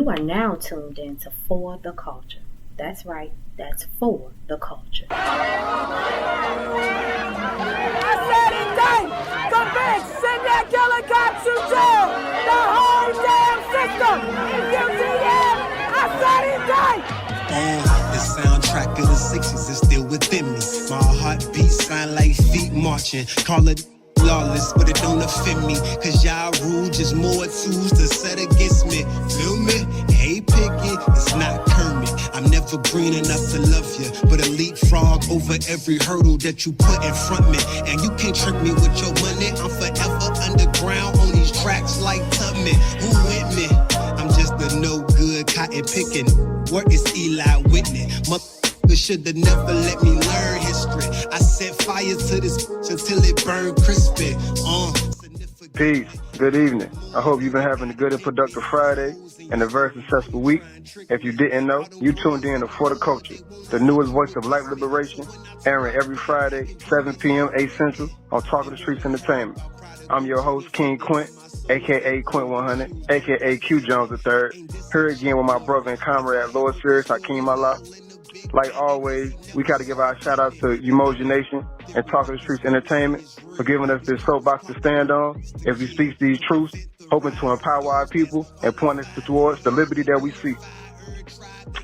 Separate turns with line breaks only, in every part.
You are now tuned in to For the Culture. That's right, that's For the Culture.
I said indict, convict, send that killer cop to jail. The whole damn system is guilty, yeah. I said indict.
The soundtrack of the 60s is still within me. My heartbeat sound like feet marching. Call it lawless, but it don't offend me. Cause y'all rule just more tools to set against me. Feel me? Hey, Piggy, it's not Kermit. I'm never green enough to love you, but a leapfrog over every hurdle that you put in front me. And you can't trick me with your money. I'm forever underground on these tracks like Tubman. Who with me? I'm just a no good cotton picking. Where is Eli Whitney? Motherfucker should've never let me learn history. I set fire to this until it burned crispy.
Peace. Good evening. I hope you've been having a good and productive Friday and a very successful week. If you didn't know, you tuned in to For the Culture, the newest voice of Black liberation, airing every Friday, 7 p.m. 8 Central on Talk of the Streetz Entertainment. I'm your host, King Quent, a.k.a. Quent 100, a.k.a. Q Jones III, here again with my brother and comrade, Lord Serious, Hakeem Allah. Like always, we got to give our shout out to Emoji Nation and Talk of the Streetz Entertainment for giving us this soapbox to stand on as we speak these truths, hoping to empower our people and point us towards the liberty that we seek.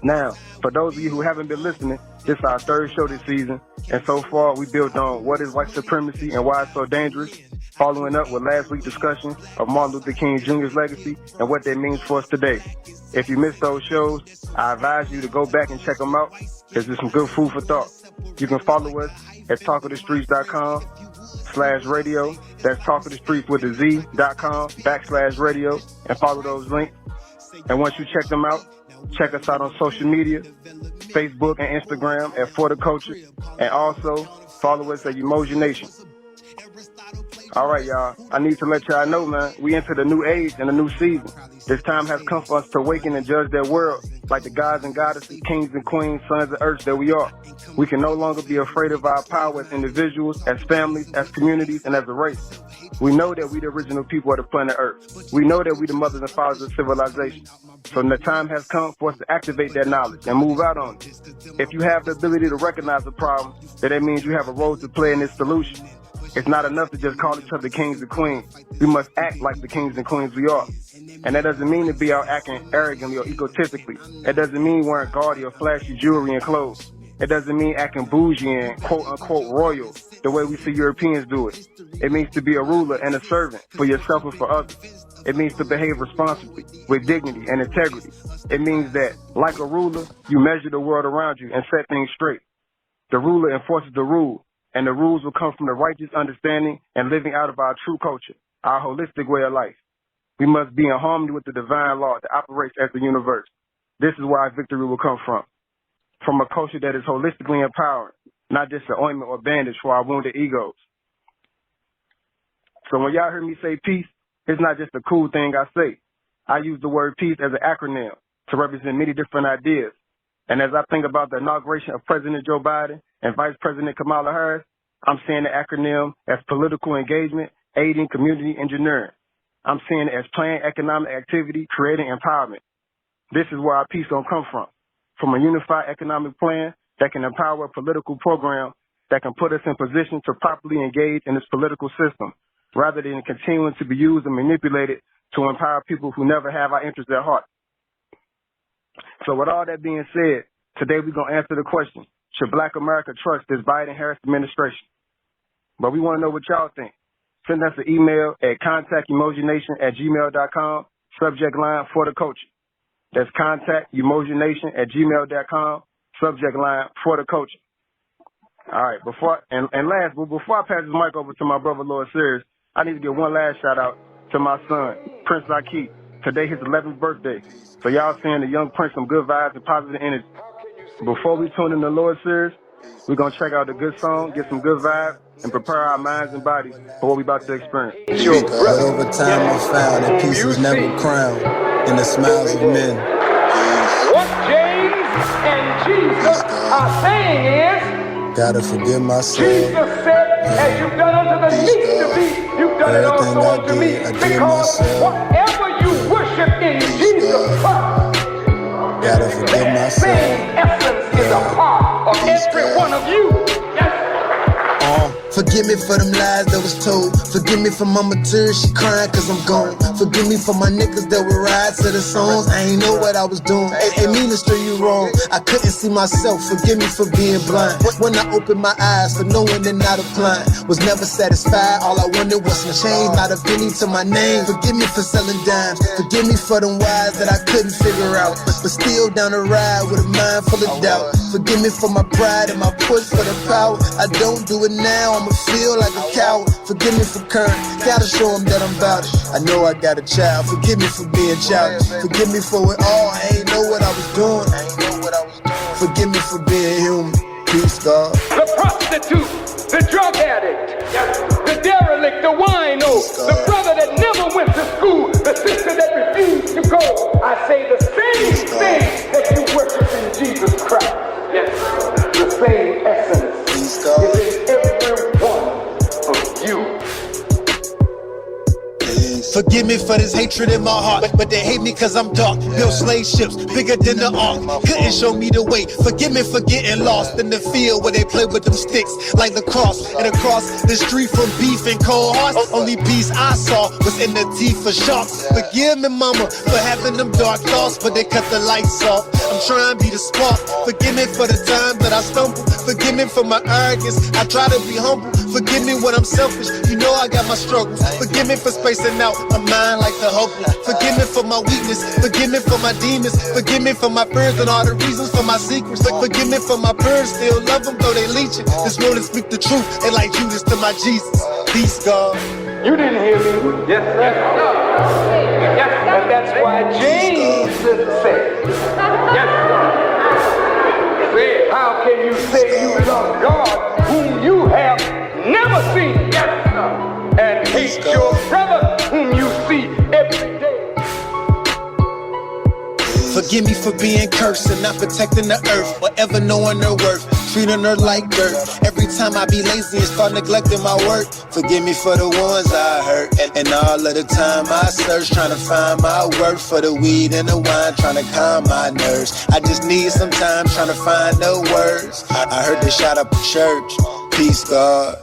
Now, for those of you who haven't been listening, this is our third show this season, and so far we built on what is white supremacy and why it's so dangerous, following up with last week's discussion of Martin Luther King Jr.'s legacy and what that means for us today. If you missed those shows, I advise you to go back and check them out, because there's some good food for thought. You can follow us at talkofthestreets.com/radio. That's talkofthestreets with a Z.com/radio, and follow those links. And once you check them out, check us out on social media, Facebook and Instagram at For the Culture, and also follow us at Emoji Nation. All right, y'all. I need to let y'all know, man, we enter the new age and a new season. This time has come for us to awaken and judge their world like the gods and goddesses, kings and queens, sons of earth that we are. We can no longer be afraid of our power as individuals, as families, as communities, and as a race. We know that we the original people of the planet Earth. We know that we the mothers and fathers of civilization. So the time has come for us to activate that knowledge and move out on it. If you have the ability to recognize the problem, then that means you have a role to play in its solution. It's not enough to just call each other kings and queens. We must act like the kings and queens we are. And that doesn't mean to be out acting arrogantly or egotistically. It doesn't mean wearing gaudy or flashy jewelry and clothes. It doesn't mean acting bougie and quote-unquote royal the way we see Europeans do it. It means to be a ruler and a servant for yourself and for others. It means to behave responsibly, with dignity and integrity. It means that, like a ruler, you measure the world around you and set things straight. The ruler enforces the rule, and the rules will come from the righteous understanding and living out of our true culture, our holistic way of life. We must be in harmony with the divine law that operates as the universe. This is where our victory will come from a culture that is holistically empowering, not just an ointment or bandage for our wounded egos. So when y'all hear me say peace, it's not just a cool thing I say. I use the word peace as an acronym to represent many different ideas. And as I think about the inauguration of President Joe Biden and Vice President Kamala Harris, I'm seeing the acronym as political engagement, aiding community engineering. I'm seeing it as planned economic activity, creating empowerment. This is where our peace gonna come from a unified economic plan that can empower a political program that can put us in position to properly engage in this political system, rather than continuing to be used and manipulated to empower people who never have our interests at heart. So with all that being said, today we're going to answer the question, should Black America trust this Bidenharris administration? But we want to know what y'all think. Send us an email at contactemojination@gmail.com, subject line For the Culture. That's contactemojination@gmail.com, subject line For the Culture. All right, before I pass this mic over to my brother Lord Serious, I need to give one last shout out to my son, Prince Akeem. Today his 11th birthday. So y'all send the young Prince some good vibes and positive energy. Before we tune in to Lord Serious, we're going to check out a good song, get some good vibes, and prepare our minds and bodies for what we're about to experience.
But over time I found that peace was never crowned in the smiles of men.
What James and Jesus are saying is,
Gotta forgive myself.
Jesus said, as you've done unto the least of these, you've done it also unto me. Because whatever you worship in Jesus Christ, gotta forgive myself. Same essence is a part of every one of you.
Forgive me for them lies that was told. Forgive me for my material, she crying cause I'm gone. Forgive me for my niggas that would ride to the songs. I ain't know what I was doing. Hey, minister, you wrong. I couldn't see myself. Forgive me for being blind. When I opened my eyes for knowing and not applying. Was never satisfied. All I wanted was some change, not a penny to my name. Forgive me for selling dimes. Forgive me for them whys that I couldn't figure out. But still down the ride with a mind full of doubt. Forgive me for my pride and my push for the power. I don't do it now. I'ma feel like a coward. Forgive me for current. Gotta show them that I'm about it. I know I got a child. Forgive me for being childish. Forgive me for it all. I ain't know what I was doing. Forgive me for being human. Peace, God.
The prostitute, the drug addict, the derelict, the wino, the brother that never went to school, the sister that refused to go. I say the same thing that you worship in Jesus Christ. Yes, the same essence is in every one of you.
Forgive me for this hatred in my heart, but they hate me cause I'm dark. Built slave ships bigger than the ark. Couldn't show me the way. Forgive me for getting lost in the field where they play with them sticks like the cross. And across the street from beef and cold hearts, only peace I saw was in the teeth of sharks. Forgive me, mama, for having them dark thoughts, but they cut the lights off. I'm trying to be the spark. Forgive me for the time that I stumble. Forgive me for my arrogance. I try to be humble. Forgive me when I'm selfish. You know I got my struggles. Forgive me for spacing out a mind like the hopeless. Forgive me for my weakness. Forgive me for my demons. Forgive me for my fears and all the reasons for my secrets. Forgive me for my birds. Still love them though they leeching. This world is speak the truth. They like Judas to my Jesus. Peace, God.
You didn't hear me. Yes, sir. Yes, and that's why James said, yes, say, how can you say you love God whom you have never seen? Yes, and hate your brother whom you see every day.
Forgive me for being cursed and not protecting the earth, or ever knowing her worth, treating her like dirt. Every time I be lazy and start neglecting my work. Forgive me for the ones I hurt, and all of the time I search, trying to find my worth for the weed and the wine, trying to calm my nerves. I just need some time trying to find the words. I heard they shot up a church. Peace, God.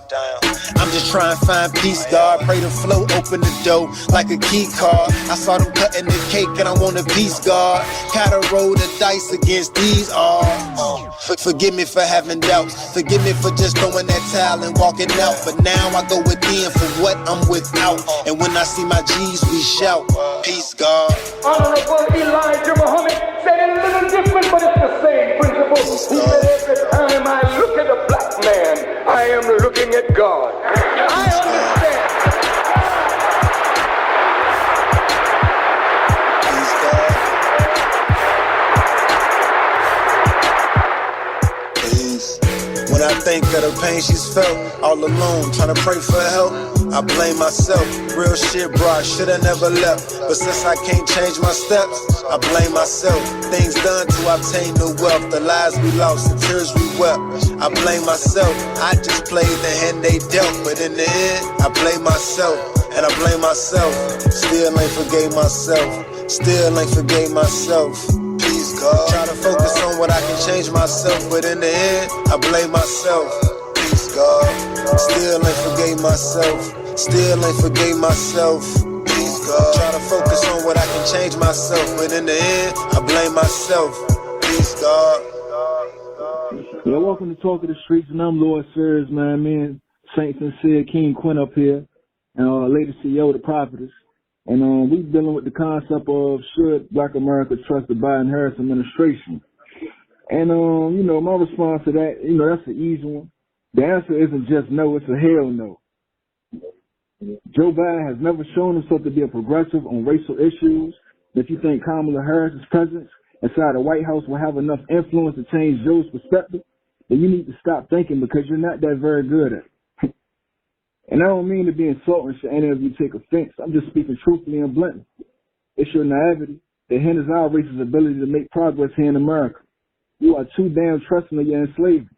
I'm just trying to find peace, God. Pray the flow, open the door like a key card. I saw them cutting the cake and I want a piece, God. Gotta roll the dice against these odds. Forgive me for having doubts. Forgive me for just throwing that towel and walking out. But now I go within for what I'm without. And when I see my G's, we shout. Peace, God.
Honorable Elijah Muhammad said it a little different, but it's the same principle. He said every time I look at a black man, I am looking at God. I understand.
When I think of the pain she's felt, all alone, trying to pray for help, I blame myself. Real shit, bro, I should've never left. But since I can't change my steps, I blame myself. Things done to obtain the wealth, the lives we lost, the tears we wept. I blame myself. I just played the hand they dealt, but in the end, I blame myself. And I blame myself. Still ain't forgave myself. Still ain't forgave myself. Peace, God. Try to focus on what I can change myself, but in the end, I blame myself. Peace, God. Still ain't forgave myself. Still ain't forgave myself. Peace, God. Try to focus on what I can change myself, but in the end, I blame myself. Peace, God.
Yeah, welcome to Talk of the Streets, and I'm Lord Serious, man. Me and Saint Sincere King Quent up here, and Lady CEO of the Prophetess. And we're dealing with the concept of should Black America trust the Bidenharris administration? And, you know, my response to that, you know, that's an easy one. The answer isn't just no, it's a hell no. Joe Biden has never shown himself to be a progressive on racial issues. If you think Kamala Harris's presence inside the White House will have enough influence to change Joe's perspective, then you need to stop thinking, because you're not that very good at it. And I don't mean to be insulting should any of you take offense. I'm just speaking truthfully and bluntly. It's your naivety that hinders our race's ability to make progress here in America. You are too damn trusting of your enslavement.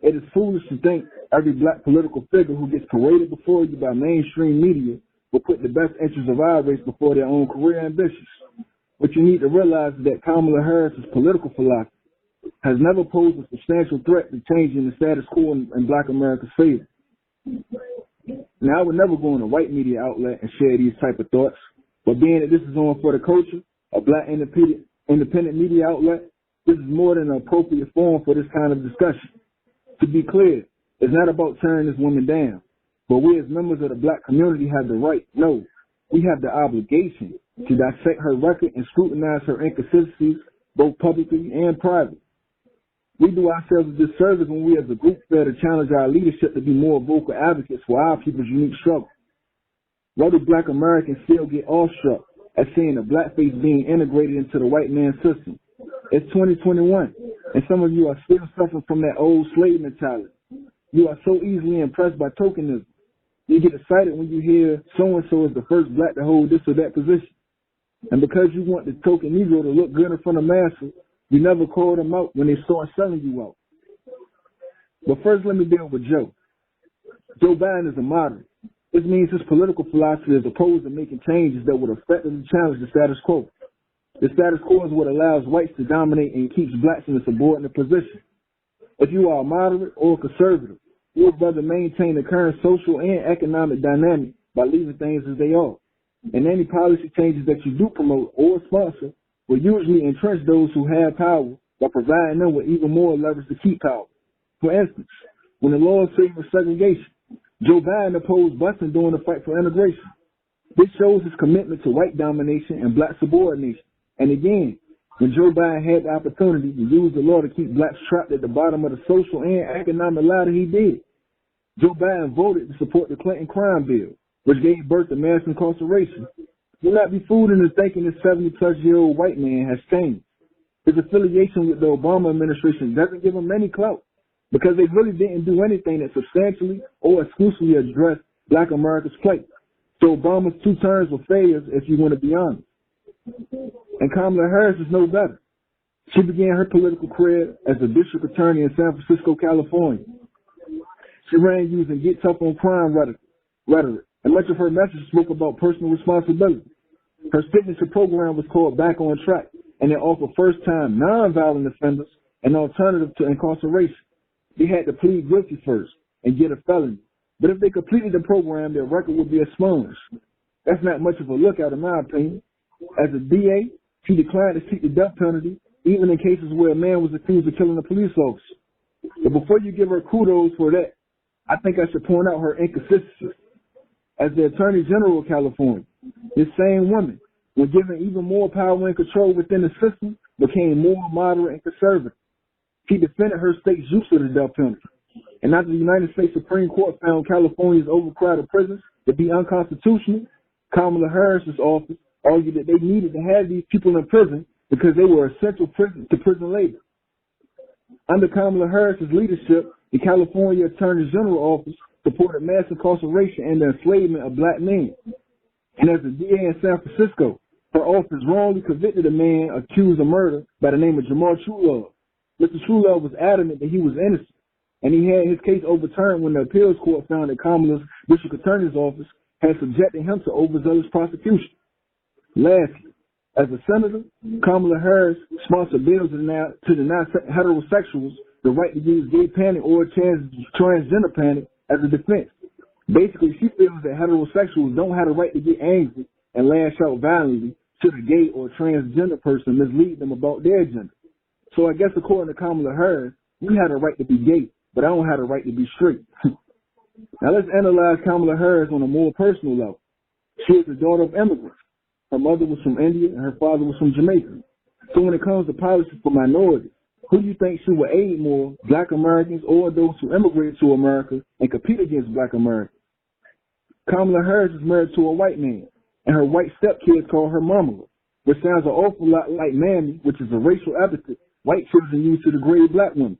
It is foolish to think every black political figure who gets paraded before you by mainstream media will put the best interests of our race before their own career ambitions. What you need to realize is that Kamala Harris's political philosophy has never posed a substantial threat to changing the status quo in Black America's favor. Now, I would never go on a white media outlet and share these type of thoughts, but being that this is on For the Culture, a Black independent media outlet, this is more than an appropriate forum for this kind of discussion. To be clear, it's not about tearing this woman down, but we as members of the Black community have the right, no, we have the obligation to dissect her record and scrutinize her inconsistencies, both publicly and privately. We do ourselves a disservice when we as a group fail to challenge our leadership to be more vocal advocates for our people's unique struggle. Why do Black Americans still get awestruck at seeing the blackface being integrated into the white man's system? It's 2021, and some of you are still suffering from that old slave mentality. You are so easily impressed by tokenism. You get excited when you hear so-and-so is the first Black to hold this or that position. And because you want the token Negro to look good in front of massa, you never call them out when they start selling you out. But first, let me deal with Joe. Joe Biden is a moderate. This means his political philosophy is opposed to making changes that would effectively challenge the status quo. The status quo is what allows whites to dominate and keeps blacks in a subordinate position. If you are a moderate or a conservative, you would rather maintain the current social and economic dynamic by leaving things as they are. And any policy changes that you do promote or sponsor will usually entrench those who have power by providing them with even more leverage to keep power. For instance, when the law favored segregation, Joe Biden opposed busing during the fight for integration. This shows his commitment to white domination and black subordination. And again, when Joe Biden had the opportunity to use the law to keep blacks trapped at the bottom of the social and economic ladder, he did. Joe Biden voted to support the Clinton crime bill, which gave birth to mass incarceration. Do not be fooled into thinking this 70-plus-year-old white man has changed. His affiliation with the Obama administration doesn't give him any clout because they really didn't do anything that substantially or exclusively addressed Black America's plight. So Obama's 2 terms were failures, if you want to be honest. And Kamala Harris is no better. She began her political career as a district attorney in San Francisco, California. She ran using get tough on crime rhetoric, and much of her message spoke about personal responsibility. Her signature program was called Back on Track, and it offered first-time nonviolent offenders an alternative to incarceration. They had to plead guilty first and get a felony. But if they completed the program, their record would be expunged. That's not much of a lookout, in my opinion. As a DA, she declined to seek the death penalty, even in cases where a man was accused of killing a police officer. But before you give her kudos for that, I think I should point out her inconsistencies. As the Attorney General of California, this same woman, when given even more power and control within the system, became more moderate and conservative. She defended her state's use of the death penalty. And after the United States Supreme Court found California's overcrowded prisons to be unconstitutional, Kamala Harris's office argued that they needed to have these people in prison because they were essential to prison labor. Under Kamala Harris's leadership, the California Attorney General office supported mass incarceration and the enslavement of black men. And as a DA in San Francisco, her office wrongly convicted a man accused of murder by the name of Jamal Trulove. Mr. Trulove was adamant that he was innocent, and he had his case overturned when the appeals court found that Kamala's district attorney's office had subjected him to overzealous prosecution. Lastly, as a senator, Kamala Harris sponsored bills to deny heterosexuals the right to use gay panic or transgender panic as a defense. Basically, she feels that heterosexuals don't have the right to get angry and lash out violently should a gay or transgender person mislead them about their gender. So I guess according to Kamala Harris, we have the right to be gay, but I don't have the right to be straight. Now let's analyze Kamala Harris on a more personal level. She is the daughter of immigrants. Her mother was from India and her father was from Jamaica. So when it comes to policy for minorities, who do you think she would aid more, Black Americans or those who immigrated to America and compete against Black Americans? Kamala Harris is married to a white man, and her white stepkids call her Mama, which sounds an awful lot like Mammy, which is a racial epithet white children use to degrade black women.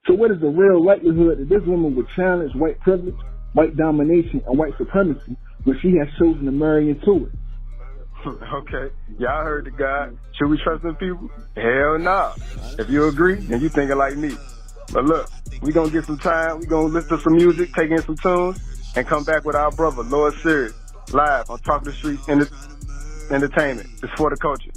So what is the real likelihood that this woman would challenge white privilege, white domination, and white supremacy when she has chosen to marry into it?
Okay, y'all heard the guy. Should we trust them people? Hell nah. If you agree, then you thinking like me. But look, we gonna get some time. We gonna listen to some music, take in some tunes, and come back with our brother, Lord Serious, live on Talk of the Streetz Entertainment. Entertainment. It's for the culture.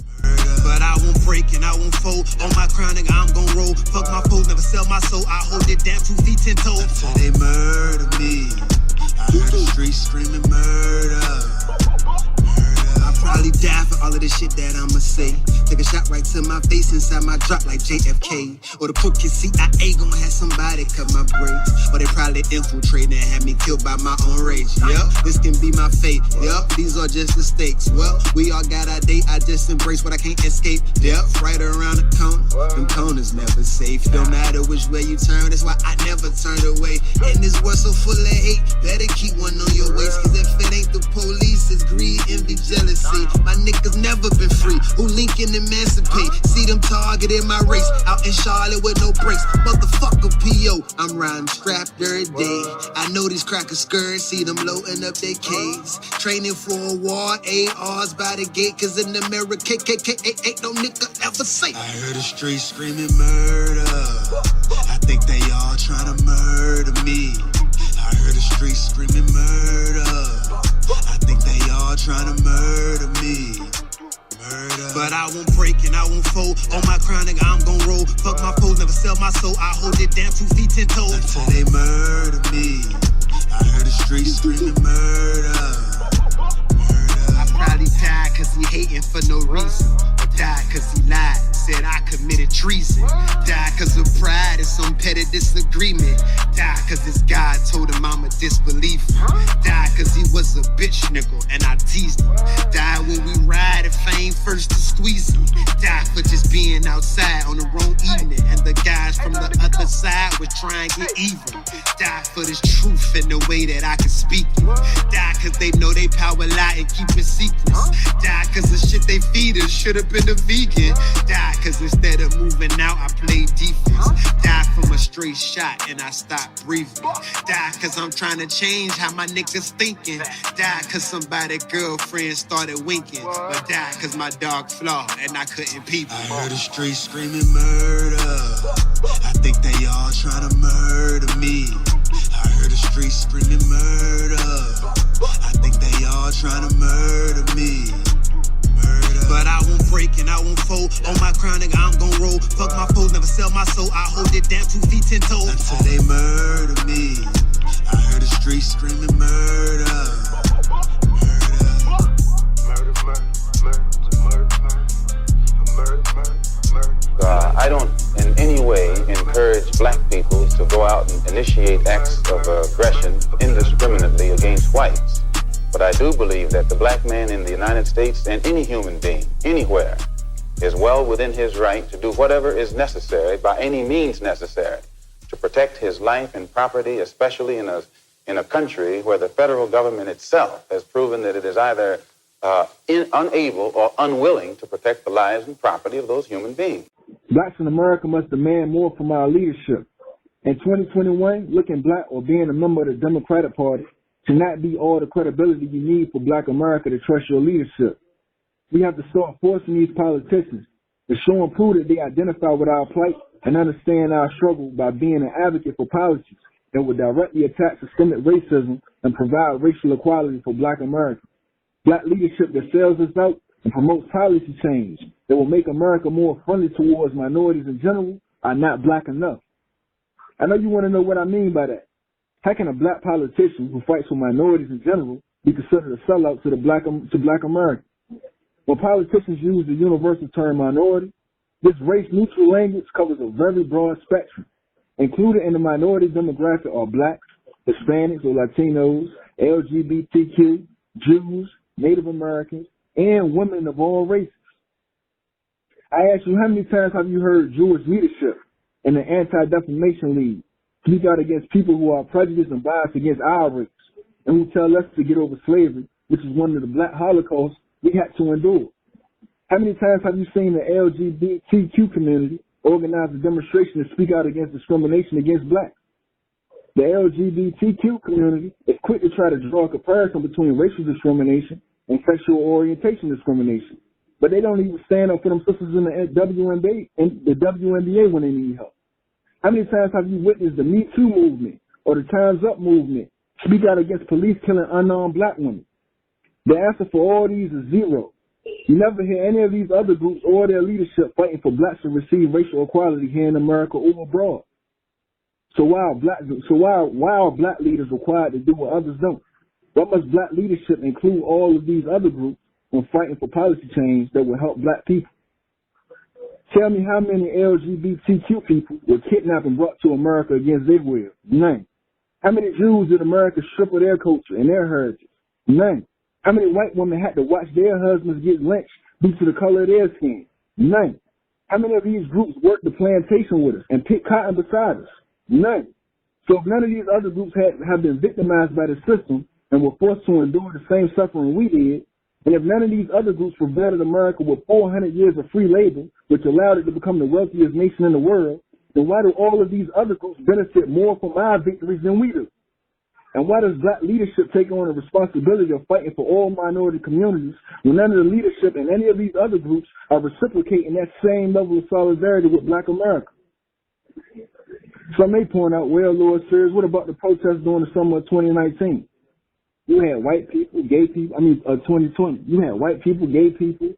But I won't break and I won't fold. On my crown, nigga, I'm gon' roll. Fuck my foes, never sell my soul. I hold it down 2 feet 10 toes. Until they murder me. I heard the streets screaming murder. Probably die for all of the shit that I'ma say. Take a shot right to my face inside my drop like JFK. Or the crooked CIA gon' have somebody cut my brakes. Or they probably infiltrate and have me killed by my own rage. Yup, this can be my fate. Yup, these are just the stakes. Well, we all got our date. I just embrace what I can't escape. Yup, right around the corner. Them corners never safe. Don't matter which way you turn, that's why I never turn away. In this world so full of hate, better keep one on your waist. Cause if it ain't the police, it's greed, envy, jealousy. My niggas never been free. Who link and emancipate? See them targeted my race. Out in Charlotte with no brakes. Motherfucker P.O. I'm riding strapped every day. I know these crackers scared. See them loading up their K's. Training for a war. ARs by the gate. Cause in America, KKK ain't no nigga ever safe. I heard the streets screaming murder. I think they all trying to murder me. I heard the streets screaming murder. I think they all trying to murder me. But I won't break and I won't fold. On my crown, nigga, I'm gon' roll. Fuck my foes, never sell my soul. I hold it down 2 feet 10 toes. Until they murder me. I heard the streets screaming murder. I probably died cause he hating for no reason. Or died cause he lied. Said I committed treason. Died cause of pride and some petty disagreement. Died cause his God told him I'm a disbeliever. Died cause he was a bitch nickel and I teased him. Died when we ride at fame first to squeeze him. Died for just being outside on the wrong evening. And the guys from the other side was trying to get even. Died for this truth in the way that I can speak it. Died cause they know they power lie and keep it secrets. Died cause the shit they feed us should have been a vegan. Died cause instead of moving out, I played defense. Died from a straight shot and I stopped breathing. Died cause I'm trying to change how my niggas thinking. Died cause somebody girlfriend started winking. But died cause my dog flawed and I couldn't peep. I heard the streets screaming murder. I think they all trying to murder me. I heard the streets screaming murder. I think they all trying to murder me. But I won't break and I won't fold. On my crown, nigga, I'm gon' roll. Fuck my foes, never sell my soul. I hold it down 2 feet 10 toes. Until they murder me. I heard the streets screaming murder.
I don't in any way encourage black people to go out and initiate acts of aggression indiscriminately against whites. But I do believe that the black man in the United States and any human being, anywhere, is well within his right to do whatever is necessary, by any means necessary, to protect his life and property, especially in a country where the federal government itself has proven that it is either unable or unwilling to protect the lives and property of those human beings.
Blacks in America must demand more from our leadership. In 2021, looking black or being a member of the Democratic Party should not be all the credibility you need for black America to trust your leadership. We have to start forcing these politicians to show and prove that they identify with our plight and understand our struggle by being an advocate for policies that would directly attack systemic racism and provide racial equality for black America. Black leadership that sells us out and promotes policy change that will make America more friendly towards minorities in general are not black enough. I know you want to know what I mean by that. How can a black politician who fights for minorities in general be considered a sellout to black America? When politicians use the universal term minority, this race-neutral language covers a very broad spectrum. Included in the minority demographic are blacks, Hispanics or Latinos, LGBTQ, Jews, Native Americans, and women of all races. I ask you, how many times have you heard Jewish leadership in the Anti-Defamation League speak out against people who are prejudiced and biased against our race and who tell us to get over slavery, which is one of the black holocausts we had to endure? How many times have you seen the LGBTQ community organize a demonstration to speak out against discrimination against blacks? The LGBTQ community is quick to try to draw a comparison between racial discrimination and sexual orientation discrimination, but they don't even stand up for them sisters in the WNBA when they need help. How many times have you witnessed the Me Too movement or the Time's Up movement speak out against police killing unarmed black women? The answer for all these is zero. You never hear any of these other groups or their leadership fighting for blacks to receive racial equality here in America or abroad. So why are black leaders required to do what others don't? Why must black leadership include all of these other groups when fighting for policy change that will help black people? Tell me how many LGBTQ people were kidnapped and brought to America against their will? None. How many Jews did America strip of their culture and their heritage? None. How many white women had to watch their husbands get lynched due to the color of their skin? None. How many of these groups worked the plantation with us and picked cotton beside us? None. So if none of these other groups have been victimized by the system and were forced to endure the same suffering we did, and if none of these other groups provided America with 400 years of free labor, which allowed it to become the wealthiest nation in the world, then why do all of these other groups benefit more from our victories than we do? And why does black leadership take on the responsibility of fighting for all minority communities when none of the leadership in any of these other groups are reciprocating that same level of solidarity with black America? Some may point out, well, Lord Serious, what about the protests during the summer of 2019? You had white people, gay people, 2020. You had white people, gay people,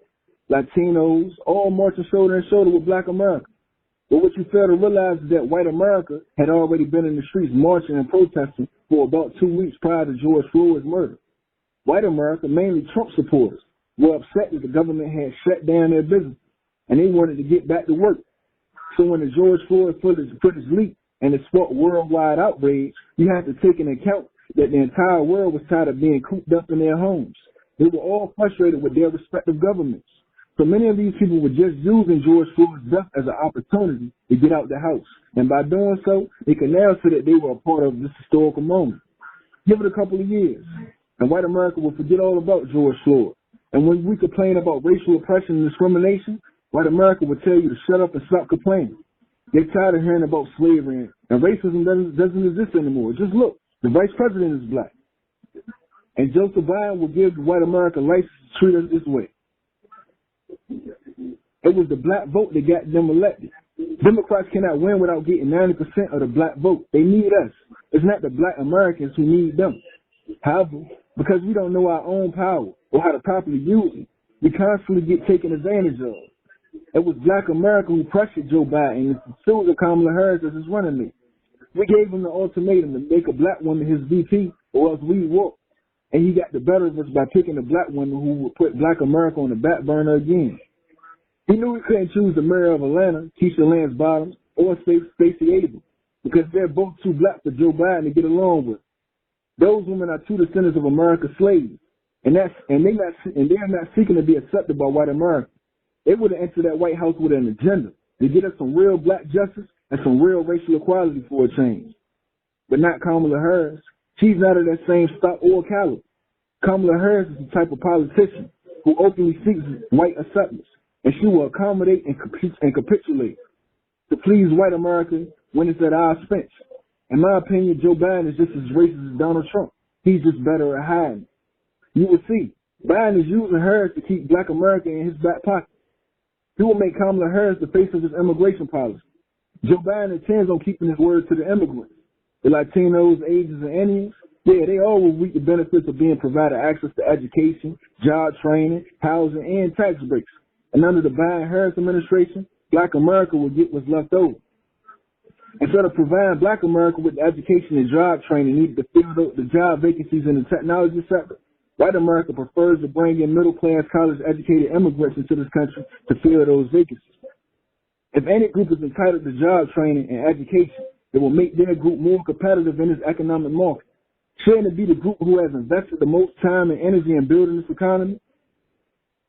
Latinos, all marching shoulder to shoulder with black America. But what you fail to realize is that white America had already been in the streets marching and protesting for about 2 weeks prior to George Floyd's murder. White America, mainly Trump supporters, were upset that the government had shut down their business, and they wanted to get back to work. So when the George Floyd footage leaked and it sparked worldwide outrage, you have to take into account that the entire world was tired of being cooped up in their homes. They were all frustrated with their respective governments. So many of these people were just using George Floyd's death as an opportunity to get out the house. And by doing so, they can now say that they were a part of this historical moment. Give it a couple of years, and white America will forget all about George Floyd. And when we complain about racial oppression and discrimination, white America will tell you to shut up and stop complaining. They're tired of hearing about slavery, and racism doesn't exist anymore. Just look, the vice president is black. And Joseph Biden will give white America license to treat us this way. It was the black vote that got them elected. Democrats cannot win without getting 90% of the black vote. They need us. It's not the black Americans who need them. However, because we don't know our own power or how to properly use it, we constantly get taken advantage of. It was black America who pressured Joe Biden and Susan Kamala Harris as his running mate. We gave him the ultimatum to make a black woman his VP or else we walk. And he got the better of us by picking a black woman who would put black America on the back burner again. He knew he couldn't choose the mayor of Atlanta, Keisha Lance Bottoms, or Stacey Abrams, because they're both too black for Joe Biden to get along with. Those women are two descendants of America's slaves, and they're not seeking to be accepted by white America. They would have entered that White House with an agenda to get us some real black justice and some real racial equality for a change. But not Kamala Harris. She's not of that same stock or caliber. Kamala Harris is the type of politician who openly seeks white acceptance, and she will accommodate and capitulate to please white America when it's at our expense. In my opinion, Joe Biden is just as racist as Donald Trump. He's just better at hiding. You will see, Biden is using Harris to keep black America in his back pocket. He will make Kamala Harris the face of his immigration policy. Joe Biden intends on keeping his word to the immigrants. The Latinos, Asians, and Indians, they all will reap the benefits of being provided access to education, job training, housing, and tax breaks. And under the Bidenharris administration, black America will get what's left over. Instead of providing black America with the education and job training needed to fill the job vacancies in the technology sector, white America prefers to bring in middle-class, college-educated immigrants into this country to fill those vacancies. If any group is entitled to job training and education, it will make their group more competitive in this economic market. Shouldn't it be the group who has invested the most time and energy in building this economy?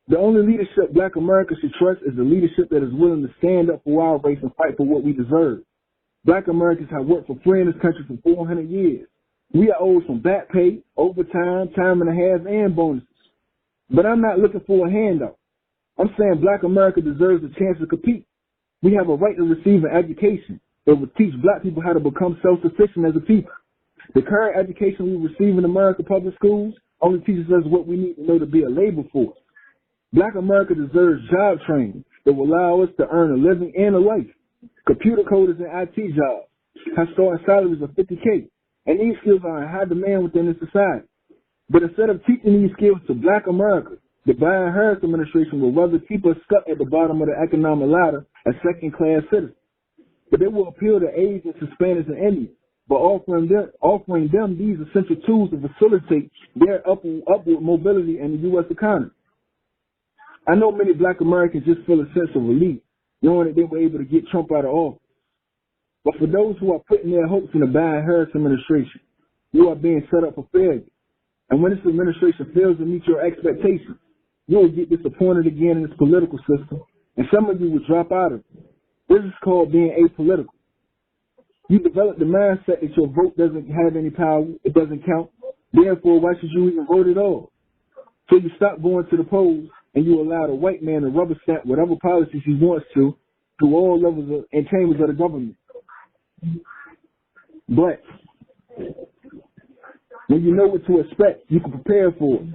The only leadership black America should trust is the leadership that is willing to stand up for our race and fight for what we deserve. Black Americans have worked for free in this country for 400 years. We are owed some back pay, overtime, time and a half, and bonuses. But I'm not looking for a handout. I'm saying black America deserves a chance to compete. We have a right to receive an education that will teach black people how to become self-sufficient as a people. The current education we receive in American public schools only teaches us what we need to know to be a labor force. Black America deserves job training that will allow us to earn a living and a life. Computer coders and IT jobs have starting salaries of $50K, and these skills are in high demand within the society. But instead of teaching these skills to black America, The Bidenharris administration will rather keep us stuck at the bottom of the economic ladder as second-class citizens. But they will appeal to Asians, Hispanics, and Indians by offering them these essential tools to facilitate their upward mobility in the U.S. economy. I know many black Americans just feel a sense of relief knowing that they were able to get Trump out of office. But for those who are putting their hopes in the Bidenharris administration, you are being set up for failure. And when this administration fails to meet your expectations, you will get disappointed again in this political system, and some of you will drop out of it. This is called being apolitical. You develop the mindset that your vote doesn't have any power, it doesn't count, therefore why should you even vote at all? So you stop going to the polls and you allow the white man to rubber stamp whatever policies he wants to through all levels and chambers of the government. But when you know what to expect, you can prepare for it.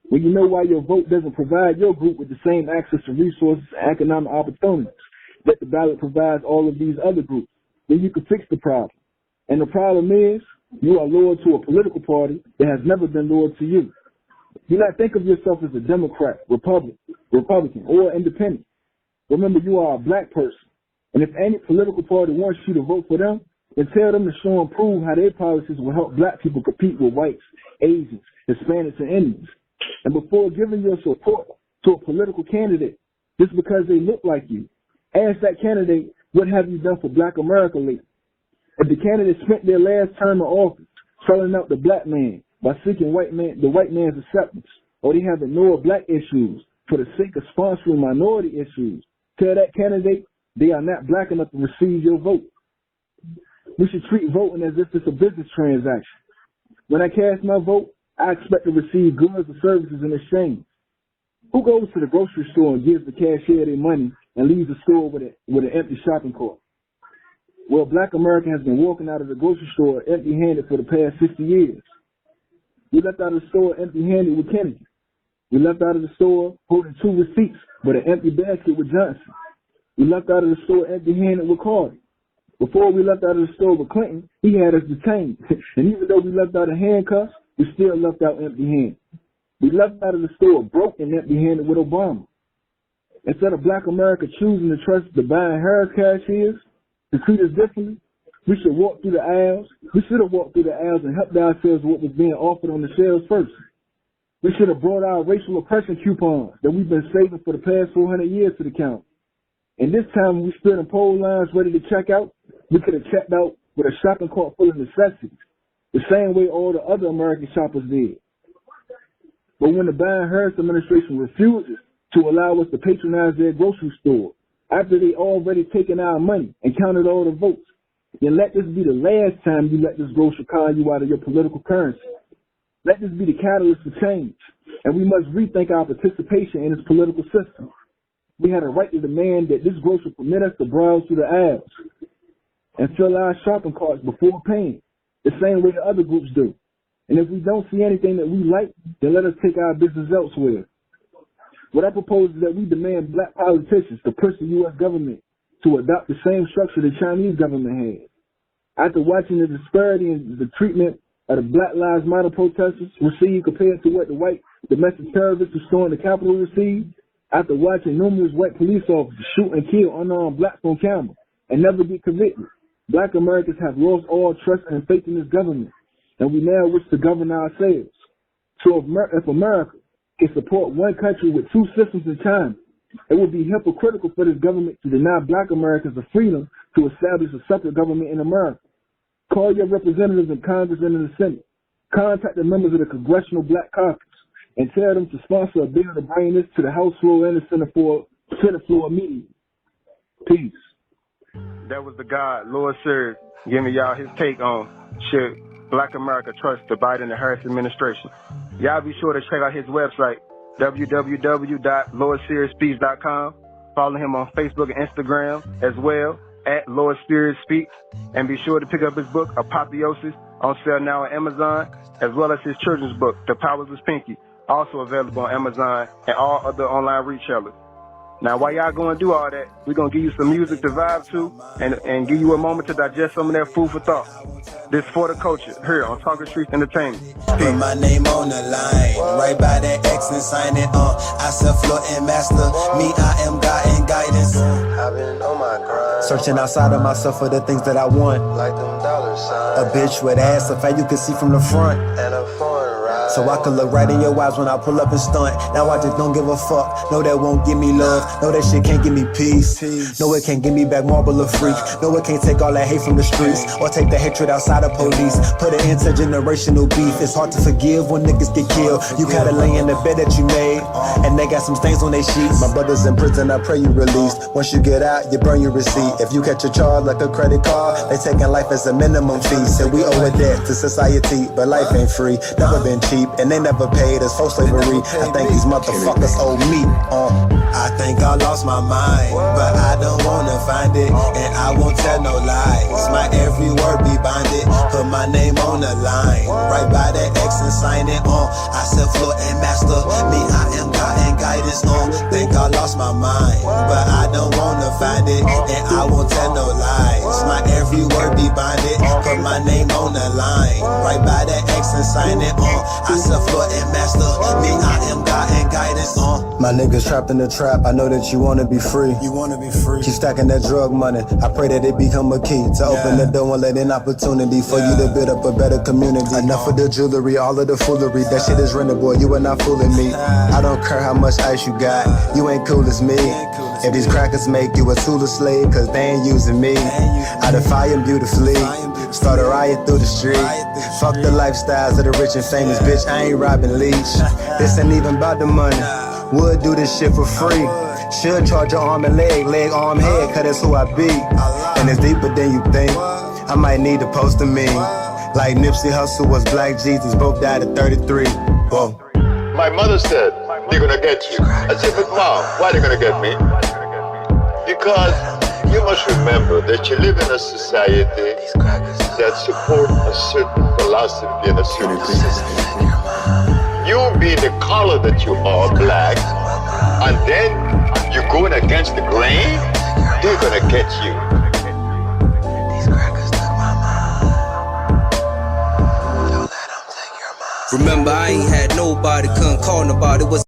When you know why your vote doesn't provide your group with the same access to resources and economic opportunities that the ballot provides all of these other groups, then you can fix the problem. And the problem is, you are loyal to a political party that has never been loyal to you. Do not think of yourself as a Democrat, Republican, or independent. Remember, you are a black person. And if any political party wants you to vote for them, then tell them to show and prove how their policies will help black people compete with whites, Asians, Hispanics, and Indians. And before giving your support to a political candidate just because they look like you, ask that candidate, what have you done for black America lately? If the candidate spent their last term in office selling out the black man by seeking the white man's acceptance, or they have ignored black issues for the sake of sponsoring minority issues, tell that candidate they are not black enough to receive your vote. We should treat voting as if it's a business transaction. When I cast my vote, I expect to receive goods or services in exchange. Who goes to the grocery store and gives the cashier their money and leaves the store with an empty shopping cart? Well, black America has been walking out of the grocery store empty-handed for the past 60 years. We left out of the store empty-handed with Kennedy. We left out of the store holding 2 receipts but an empty basket with Johnson. We left out of the store empty-handed with Carter. Before we left out of the store with Clinton, he had us detained. And even though we left out of handcuffs, we still left out empty-handed. We left out of the store broke and empty-handed with Obama. Instead of black America choosing to trust the Bidenharris cashiers to treat us differently, we should walk through the aisles. We should have walked through the aisles and helped ourselves with what was being offered on the shelves first. We should have brought our racial oppression coupons that we've been saving for the past 400 years to the counter. And this time when we stood in poll lines ready to check out, we could have checked out with a shopping cart full of necessities, the same way all the other American shoppers did. But when the Bidenharris administration refuses to allow us to patronize their grocery store after they already taken our money and counted all the votes, then let this be the last time you let this grocery con you out of your political currency. Let this be the catalyst for change, and we must rethink our participation in this political system. We had a right to demand that this grocery permit us to browse through the aisles and fill our shopping carts before paying, the same way the other groups do. And if we don't see anything that we like, then let us take our business elsewhere. What I propose is that we demand black politicians to push the U.S. government to adopt the same structure the Chinese government has. After watching the disparity in the treatment of the Black Lives Matter protesters received compared to what the white domestic terrorists who stormed the Capitol received, after watching numerous white police officers shoot and kill unarmed blacks on camera and never get convicted, black Americans have lost all trust and faith in this government, and we now wish to govern ourselves. So if America can support one country with 2 systems in China, it would be hypocritical for this government to deny black Americans the freedom to establish a separate government in America. Call your representatives in Congress and in the Senate. Contact the members of the Congressional Black Caucus and tell them to sponsor a bill to bring this to the House floor and the Senate floor immediately. Peace.
That was the God, Lord Serious, giving y'all his take on should black America trust the Bidenharris administration. Y'all be sure to check out his website, www.LordSeriousSpeaks.com. Follow him on Facebook and Instagram as well, at Lord Serious Speaks. And be sure to pick up his book, Apotheosis, on sale now on Amazon, as well as his children's book, The Powerless Pinky, also available on Amazon and all other online retailers. Now, while y'all going to do all that, we're going to give you some music to vibe to and give you a moment to digest some of that food for thought. This For the Culture, here on Streetz Entertainment.
Put my name on the line, right by that X and sign it on. I self-floor and master, me, I am God and guidance. I've been on my grind, searching outside of myself for the things that I want. Like them dollar signs. A bitch with ass, a fat you can see from the front. And a foreign ride. So I could look right in your eyes when I pull up and stunt. Now I just don't give a fuck. No, that won't give me love. No, that shit can't give me peace. No, it can't give me back marble or freak. No, it can't take all that hate from the streets or take the hatred outside of police. Put an end to generational beef. It's hard to forgive when niggas get killed. You gotta lay in the bed that you made, and they got some stains on their sheets. My brother's in prison, I pray you released. Once you get out, you burn your receipt. If you catch a charge like a credit card, they taking life as a minimum fee. So we owe a debt to society, but life ain't free. Never been cheap, and they never paid us for slavery. I think these motherfuckers owe me. I think I lost my mind, but I don't wanna find it, and I won't tell no lies. My every word be binded. Put my name on the line, right by that X and sign it on. I self-floor and master, me, I am God and guidance on. Think I lost my mind, but I don't wanna find it, and I won't tell no lies. My every word be binded. Put my name on the line, right by that X and sign it on. I self-floor and master, me, I am God and guidance on. My niggas trapped in the trap, I know that you wanna be free. You wanna be free. Keep stacking that drug money, I pray that it become a key to open the door and let in opportunity for you to build up a better community. Enough of the jewelry, all of the foolery, that shit is rented, boy, you are not fooling me. I don't care how much ice you got, you ain't cool as me. If these crackers make you a tool of slave, cause they ain't using me, I defy them beautifully. Start a riot through the street. Fuck the lifestyles of the rich and famous, bitch, I ain't robbing leech. This ain't even about the money, would do this shit for free. Should charge your arm and leg, arm, head, cause that's who I be. And it's deeper than you think, I might need to post a meme. Like Nipsey Hussle was Black Jesus, both died at 33. Whoa.
My mother said, they're gonna get you. I said, but Mom, why are they gonna get me? Because you must remember that you live in a society that supports a certain philosophy and a certain system. You be the color that you are, black, and then you're going against the grain, they're gonna get you.
Remember, I ain't had nobody, couldn't call nobody. Was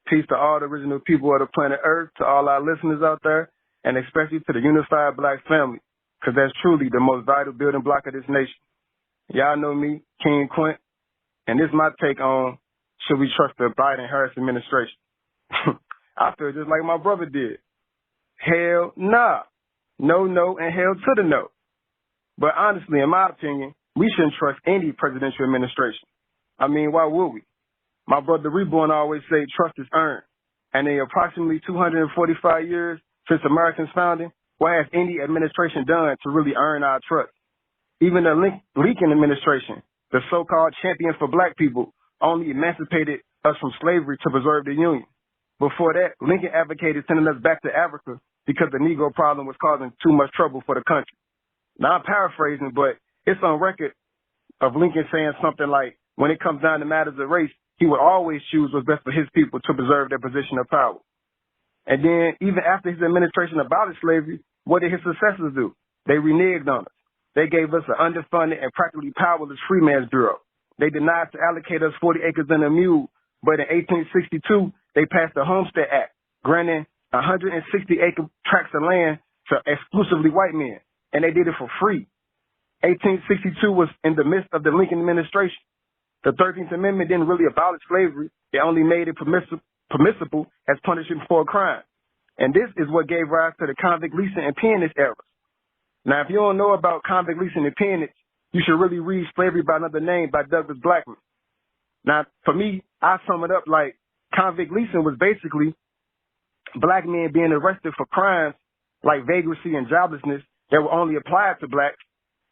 Peace to all the original people of the planet Earth, to all our listeners out there, and especially to the unified black family, because that's truly the most vital building block of this nation. Y'all know me, King Quent, and this is my take on should we trust the Bidenharris administration. I feel just like my brother did. Hell nah. No, and hell to the no. But honestly, in my opinion, we shouldn't trust any presidential administration. I mean, why would we? My brother Reborn always say trust is earned. And in approximately 245 years since America's founding, what has any administration done to really earn our trust? Even the Lincoln administration, the so-called champion for black people, only emancipated us from slavery to preserve the Union. Before that, Lincoln advocated sending us back to Africa because the Negro problem was causing too much trouble for the country. Now, I'm paraphrasing, but it's on record of Lincoln saying something like, when it comes down to matters of race, he would always choose what's best for his people to preserve their position of power. And then, even after his administration abolished slavery, what did his successors do? They reneged on us. They gave us an underfunded and practically powerless Freeman's Bureau. They denied to allocate us 40 acres and a mule, but in 1862, they passed the Homestead Act, granting 160-acre tracts of land to exclusively white men, and they did it for free. 1862 was in the midst of the Lincoln administration. The 13th Amendment didn't really abolish slavery. It only made it permissible as punishment for a crime. And this is what gave rise to the convict leasing and peonage eras. Now, if you don't know about convict leasing and peonage, you should really read Slavery by Another Name by Douglas Blackman. Now, for me, I sum it up like convict leasing was basically black men being arrested for crimes like vagrancy and joblessness that were only applied to blacks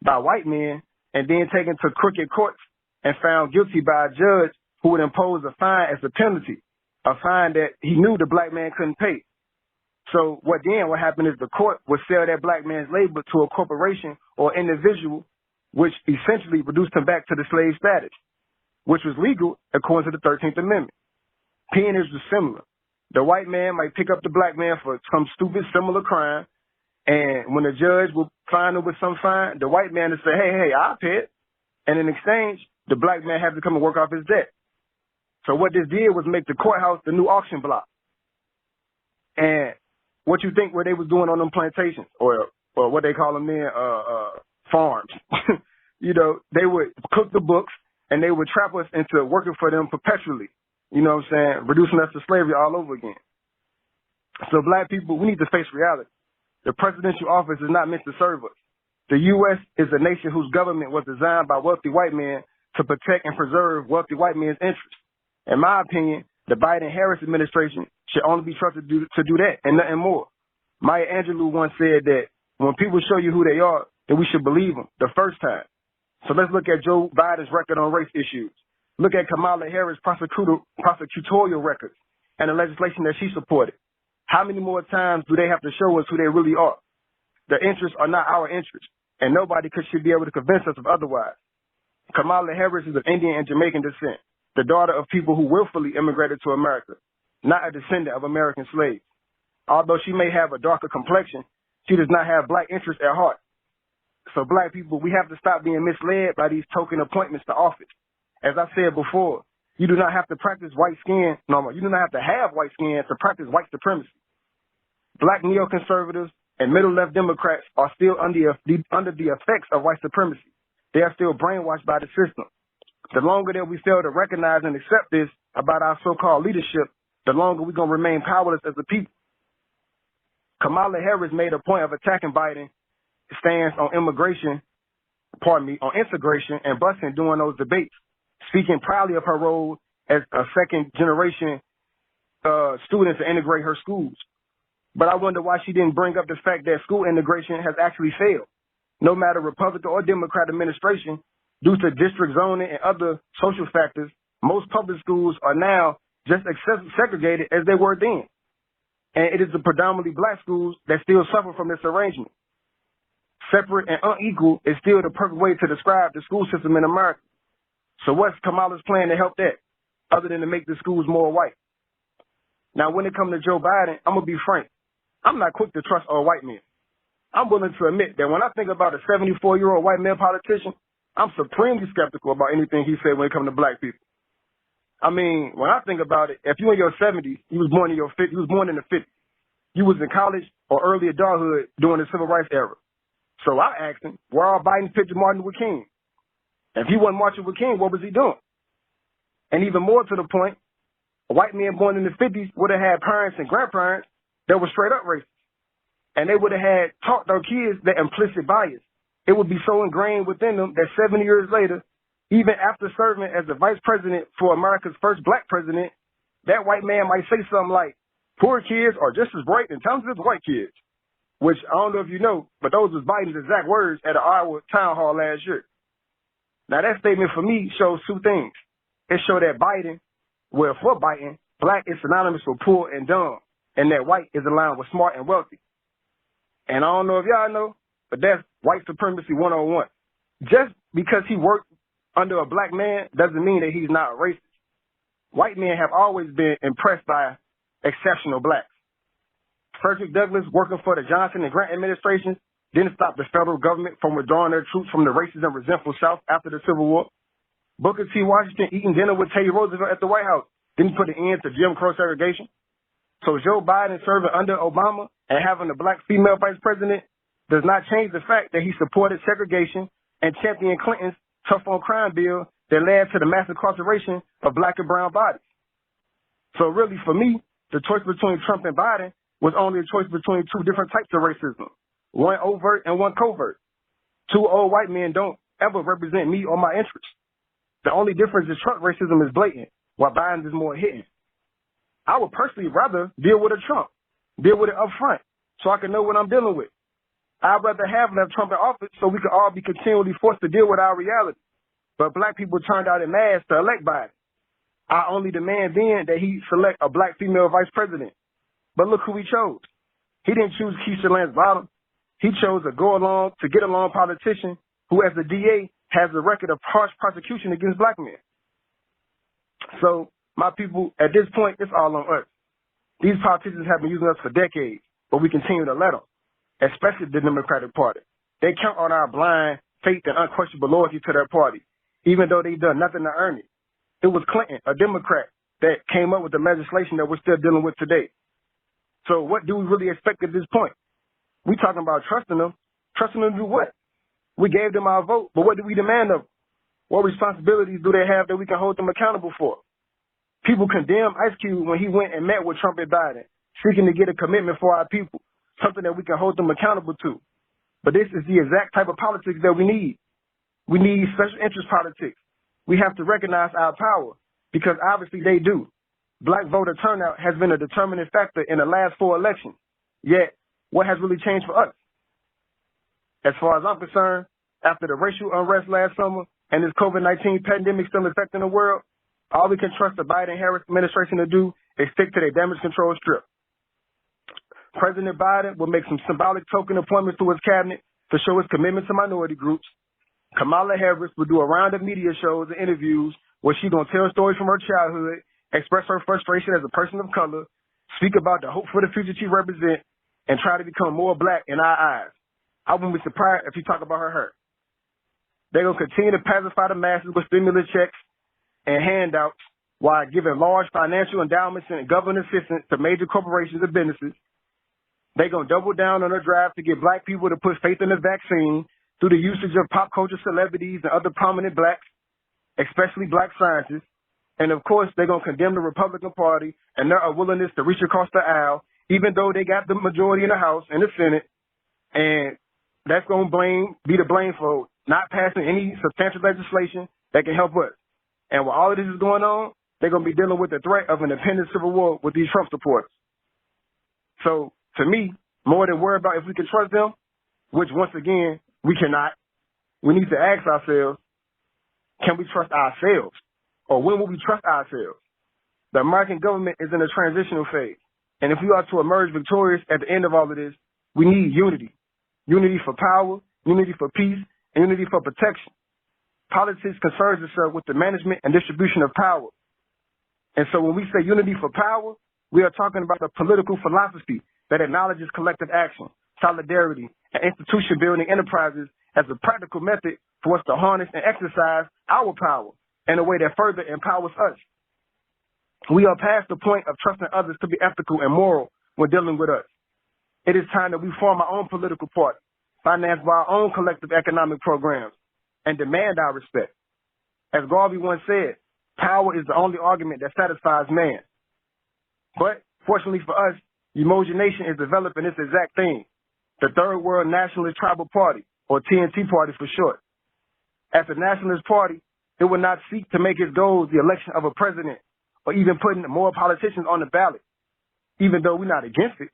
by white men and then taken to crooked courts and found guilty by a judge who would impose a fine as a penalty, a fine that he knew the black man couldn't pay. So what happened is the court would sell that black man's labor to a corporation or individual, which essentially reduced him back to the slave status, which was legal according to the 13th Amendment. Peonage was similar. The white man might pick up the black man for some stupid similar crime, and when the judge would fine him with some fine, the white man would say, hey, I'll pay it. And in exchange, the black man had to come and work off his debt. So what this did was make the courthouse the new auction block. And what you think what they was doing on them plantations, or what they call them then, farms. You know, they would cook the books and they would trap us into working for them perpetually. You know what I'm saying? Reducing us to slavery all over again. So black people, we need to face reality. The presidential office is not meant to serve us. The U.S. is a nation whose government was designed by wealthy white men to protect and preserve wealthy white men's interests. In my opinion, the Bidenharris administration should only be trusted to do that and nothing more. Maya Angelou once said that when people show you who they are, then we should believe them the first time. So let's look at Joe Biden's record on race issues. Look at Kamala Harris' prosecutorial records and the legislation that she supported. How many more times do they have to show us who they really are? Their interests are not our interests, and nobody should be able to convince us of otherwise. Kamala Harris is of Indian and Jamaican descent, the daughter of people who willfully immigrated to America, not a descendant of American slaves. Although she may have a darker complexion, she does not have black interests at heart. So black people, we have to stop being misled by these token appointments to office. As I said before, you do not have to practice white skin. No, you do not have to have white skin to practice white supremacy. Black neoconservatives and middle-left Democrats are still under the effects of white supremacy. They are still brainwashed by the system. The longer that we fail to recognize and accept this about our so-called leadership, the longer we're going to remain powerless as a people. Kamala Harris made a point of attacking Biden's stance on integration and busing during those debates, speaking proudly of her role as a second-generation student to integrate her schools. But I wonder why she didn't bring up the fact that school integration has actually failed. No matter Republican or Democrat administration, due to district zoning and other social factors, most public schools are now just as segregated as they were then. And it is the predominantly black schools that still suffer from this arrangement. Separate and unequal is still the perfect way to describe the school system in America. So what's Kamala's plan to help that, other than to make the schools more white? Now, when it comes to Joe Biden, I'm going to be frank. I'm not quick to trust all white men. I'm willing to admit that when I think about a 74-year-old white male politician, I'm supremely skeptical about anything he said when it comes to black people. I mean, when I think about it, if you in your 70s, you was born in the 50s. You was in college or early adulthood during the civil rights era. So I asked him, where are Biden's picture Martin Luther King? If he wasn't marching with King, what was he doing? And even more to the point, a white man born in the 50s would have had parents and grandparents that were straight up racist. And they would have had taught their kids that implicit bias. It would be so ingrained within them that 70 years later, even after serving as the vice president for America's first black president, that white man might say something like, poor kids are just as bright and talented as white kids. Which I don't know if you know, but those was Biden's exact words at an Iowa town hall last year. Now that statement for me shows two things. It showed that Biden, well, for Biden, black is synonymous with poor and dumb, and that white is aligned with smart and wealthy. And I don't know if y'all know, but that's white supremacy 101. Just because he worked under a black man doesn't mean that he's not a racist. White men have always been impressed by exceptional blacks. Frederick Douglass, working for the Johnson and Grant administrations, didn't stop the federal government from withdrawing their troops from the racist and resentful South after the Civil War. Booker T. Washington eating dinner with Teddy Roosevelt at the White House didn't put an end to Jim Crow segregation. So Joe Biden serving under Obama and having a black female vice president does not change the fact that he supported segregation and championed Clinton's tough on crime bill that led to the mass incarceration of black and brown bodies. So really, for me, the choice between Trump and Biden was only a choice between two different types of racism, one overt and one covert. Two old white men don't ever represent me or my interests. The only difference is Trump racism is blatant, while Biden's is more hidden. I would personally rather deal with a Trump, deal with it up front, so I can know what I'm dealing with. I'd rather have left Trump in office so we could all be continually forced to deal with our reality. But black people turned out en masse to elect Biden. I only demand then that he select a black female vice president. But look who he chose. He didn't choose Keisha Lance Bottoms. He chose a get along politician who, as the DA, has a record of harsh prosecution against black men. So, my people, at this point, it's all on us. These politicians have been using us for decades, but we continue to let them, especially the Democratic Party. They count on our blind faith and unquestionable loyalty to their party, even though they've done nothing to earn it. It was Clinton, a Democrat, that came up with the legislation that we're still dealing with today. So what do we really expect at this point? We talking about trusting them. Trusting them to do what? We gave them our vote, but what do we demand of them? What responsibilities do they have that we can hold them accountable for? People condemn Ice Cube when he went and met with Trump and Biden, seeking to get a commitment for our people, something that we can hold them accountable to. But this is the exact type of politics that we need. We need special interest politics. We have to recognize our power, because obviously they do. Black voter turnout has been a determining factor in the last 4 elections. Yet, what has really changed for us? As far as I'm concerned, after the racial unrest last summer and this COVID-19 pandemic still affecting the world, all we can trust the Bidenharris administration to do is stick to their damage control strip. President Biden will make some symbolic token appointments to his cabinet to show his commitment to minority groups. Kamala Harris will do a round of media shows and interviews where she's going to tell stories from her childhood, express her frustration as a person of color, speak about the hope for the future she represents, and try to become more black in our eyes. I wouldn't be surprised if you talk about her. They're going to continue to pacify the masses with stimulus checks and handouts while giving large financial endowments and government assistance to major corporations and businesses. They're going to double down on their drive to get black people to put faith in the vaccine through the usage of pop culture celebrities and other prominent blacks, especially black scientists. And, of course, they're going to condemn the Republican Party and their unwillingness to reach across the aisle, even though they got the majority in the House and the Senate. And that's going to be the blame for not passing any substantial legislation that can help us. And while all of this is going on, they're going to be dealing with the threat of an impending civil war with these Trump supporters. So, to me, more than worry about if we can trust them, which, once again, we cannot, we need to ask ourselves, can we trust ourselves? Or when will we trust ourselves? The American government is in a transitional phase. And if we are to emerge victorious at the end of all of this, we need unity. Unity for power, unity for peace, and unity for protection. Politics concerns itself with the management and distribution of power. And so when we say unity for power, we are talking about a political philosophy that acknowledges collective action, solidarity, and institution-building enterprises as a practical method for us to harness and exercise our power in a way that further empowers us. We are past the point of trusting others to be ethical and moral when dealing with us. It is time that we form our own political party, financed by our own collective economic programs, and demand our respect. As Garvey once said, power is the only argument that satisfies man. But, fortunately for us, Emoji Nation is developing this exact thing, the Third World Nationalist Tribal Party, or TNT Party for short. As a nationalist party, it will not seek to make its goals the election of a president or even putting more politicians on the ballot, even though we're not against it.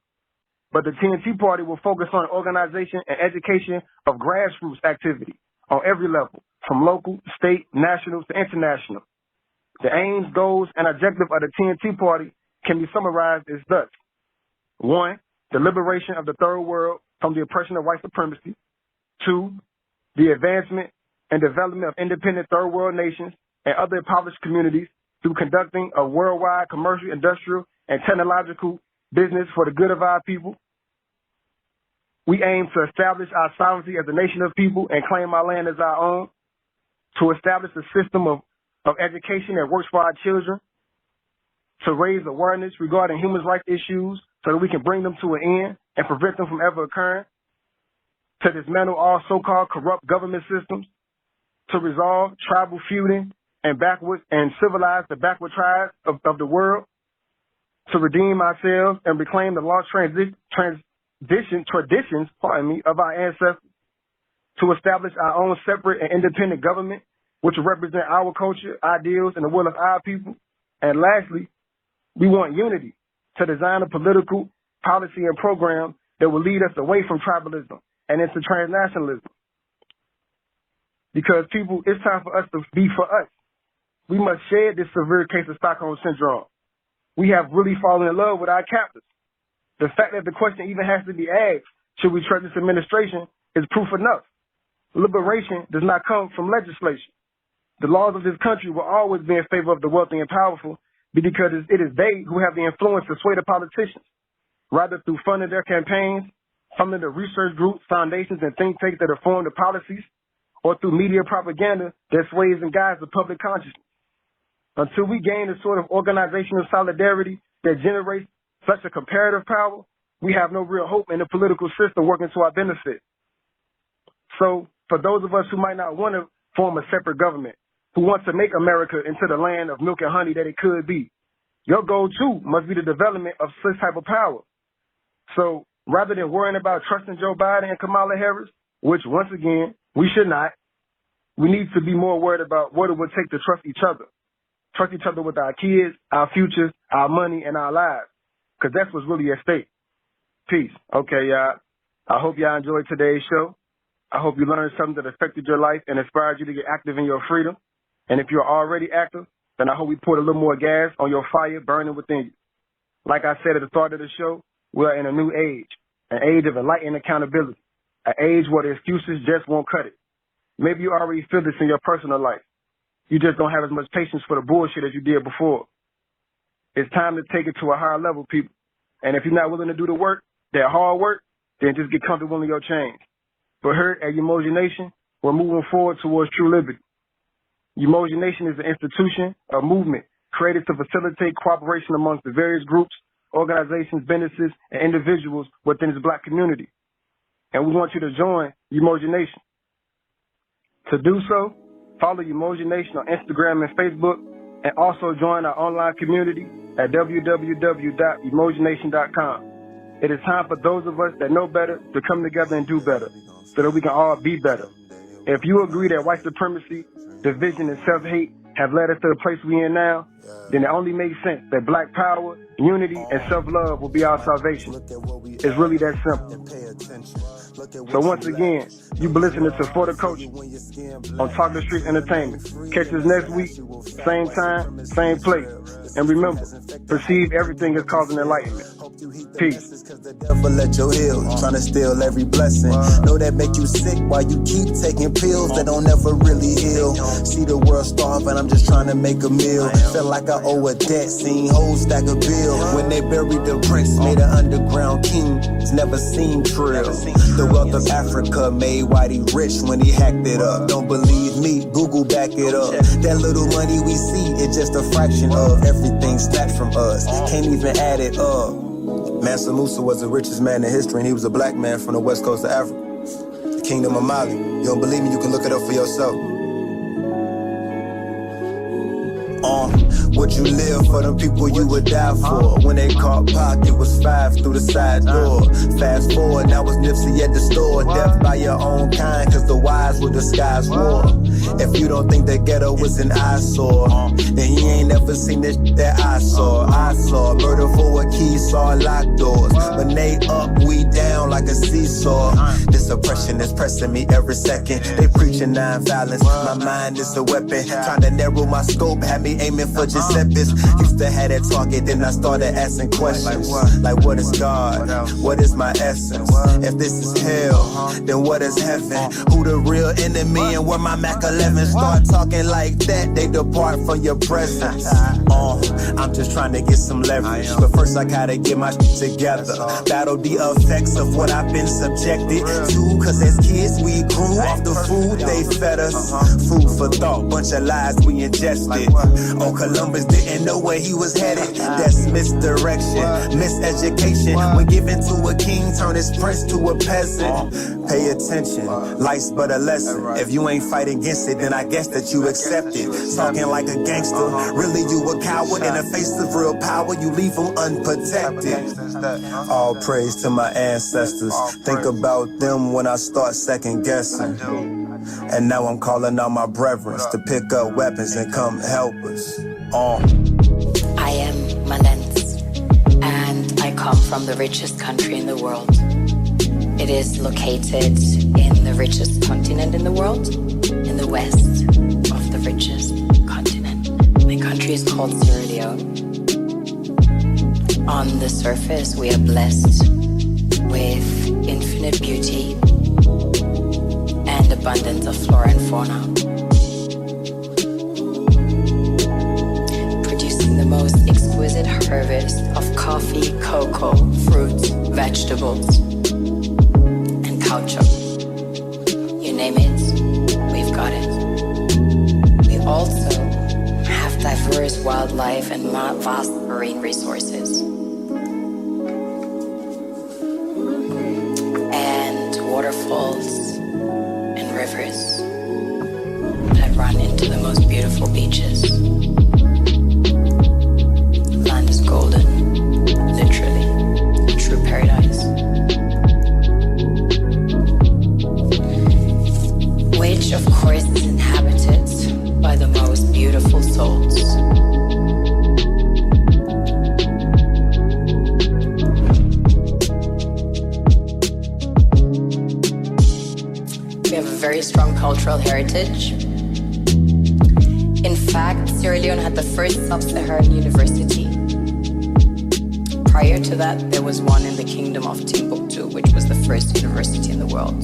But the TNT Party will focus on organization and education of grassroots activity on every level, from local, state, national to international. The aims, goals, and objectives of the TNT Party can be summarized as thus. 1, the liberation of the third world from the oppression of white supremacy. 2, the advancement and development of independent third world nations and other impoverished communities through conducting a worldwide commercial, industrial, and technological business for the good of our people. We aim to establish our sovereignty as a nation of people and claim our land as our own, to establish a system of education that works for our children, to raise awareness regarding human rights issues so that we can bring them to an end and prevent them from ever occurring, to dismantle all so-called corrupt government systems, to resolve tribal feuding and civilize the backward tribes of the world, to redeem ourselves and reclaim the lost traditions of our ancestors, to establish our own separate and independent government, which will represent our culture, ideals, and the will of our people. And lastly, we want unity to design a political policy and program that will lead us away from tribalism and into transnationalism. Because people, it's time for us to be for us. We must shed this severe case of Stockholm Syndrome. We have really fallen in love with our captors. The fact that the question even has to be asked, should we trust this administration, is proof enough. Liberation does not come from legislation. The laws of this country will always be in favor of the wealthy and powerful because it is they who have the influence to sway the politicians, rather through funding their campaigns, funding the research groups, foundations, and think tanks that inform the policies, or through media propaganda that sways and guides the public consciousness. Until we gain a sort of organizational solidarity that generates such a comparative power, we have no real hope in the political system working to our benefit. So, for those of us who might not want to form a separate government, who wants to make America into the land of milk and honey that it could be, your goal, too, must be the development of such type of power. So, rather than worrying about trusting Joe Biden and Kamala Harris, which, once again, we should not, we need to be more worried about what it would take to trust each other. Trust each other with our kids, our futures, our money, and our lives, because that's what's really at stake. Peace. Okay, y'all. I hope y'all enjoyed today's show. I hope you learned something that affected your life and inspired you to get active in your freedom. And if you're already active, then I hope we poured a little more gas on your fire burning within you. Like I said at the start of the show, we're in a new age, an age of enlightened accountability, an age where the excuses just won't cut it. Maybe you already feel this in your personal life. You just don't have as much patience for the bullshit as you did before. It's time to take it to a higher level, people. And if you're not willing to do the work, that hard work, then just get comfortable in your chains. But here at Emoji Nation, we're moving forward towards true liberty. Emoji Nation is an institution, a movement, created to facilitate cooperation amongst the various groups, organizations, businesses, and individuals within this black community. And we want you to join Emoji Nation. To do so, follow Emoji Nation on Instagram and Facebook, and also join our online community at www.emojination.com. It is time for those of us that know better to come together and do better, so that we can all be better. If you agree that white supremacy, division, and self-hate have led us to the place we're in now, then it only makes sense that black power, unity, and self-love will be our salvation. It's really that simple. So once again, you've been listening to For the Culture on Talk to Streetz Entertainment. Catch us next week, same time, same place. And remember, perceive everything as causing enlightenment. Peace.
The devil let your heal, trying to steal every blessing. Know that make you sick while you keep taking pills that don't ever really heal. See the world starving, I'm just trying to make a meal. Felt like I owe a debt, seen whole stack of bills. When they buried the prince, made an underground king. It's never seen trill. The wealth of Africa made Whitey rich when he hacked it up. Don't believe me, Google back it up. That little money we see, it's just a fraction of everything snatched from us. Can't even add it up. Mansa Musa was the richest man in history, and he was a black man from the west coast of Africa, the kingdom of Mali. You don't believe me? You can look it up for yourself. Would you live for them people you would die for? When they caught Pac, it was 5 through the side door. Fast forward, now it's Nipsey at the store. Death by your own kind, cause the wise will disguise war. If you don't think that ghetto was an eyesore, then you ain't never seen this that I saw. I saw murder for a key, saw locked doors. When they up, we down like a seesaw. This oppression is pressing me every second. They preaching non-violence, my mind is a weapon. Trying to narrow my scope, had me aiming for Giuseppe's. Used to have that target, then I started asking questions. Like what is God? What is my essence? If this is hell, then what is heaven? Who the real enemy and where my Mac 11? Start talking like that, they depart from your presence. I'm just trying to get some leverage, but first I gotta get my shit together. Battle the effects of what I've been subjected to, cause as kids we grew off the food they fed us. Food for thought, bunch of lies we ingested. Oh, Columbus didn't know where he was headed. That's misdirection, miseducation. When given to a king, turn his prince to a peasant. Pay attention, life's but a lesson. If you ain't fighting against it, then I guess that you accept it. Talking like a gangster, really you a coward. In the face of real power, you leave them unprotected. All praise to my ancestors. Think about them when I start second guessing. And now I'm calling on my brethren to pick up weapons and come help us.
I am Malens, and I come from the richest country in the world. It is located in the richest continent in the world, in the west of the richest continent. The country is called Sierra Leone. On the surface, we are blessed with infinite beauty and abundance of flora and fauna, producing the most exquisite harvest of coffee, cocoa, fruits, vegetables, and culture. You name it, we've got it. We also have diverse wildlife and vast marine resources. Waterfalls and rivers that run into the most beautiful beaches. The land is golden, literally, a true paradise. Which, of course, is inhabited by the most beautiful souls. Very strong cultural heritage. In fact, Sierra Leone had the first sub-Saharan university. Prior to that, there was one in the kingdom of Timbuktu, which was the first university in the world,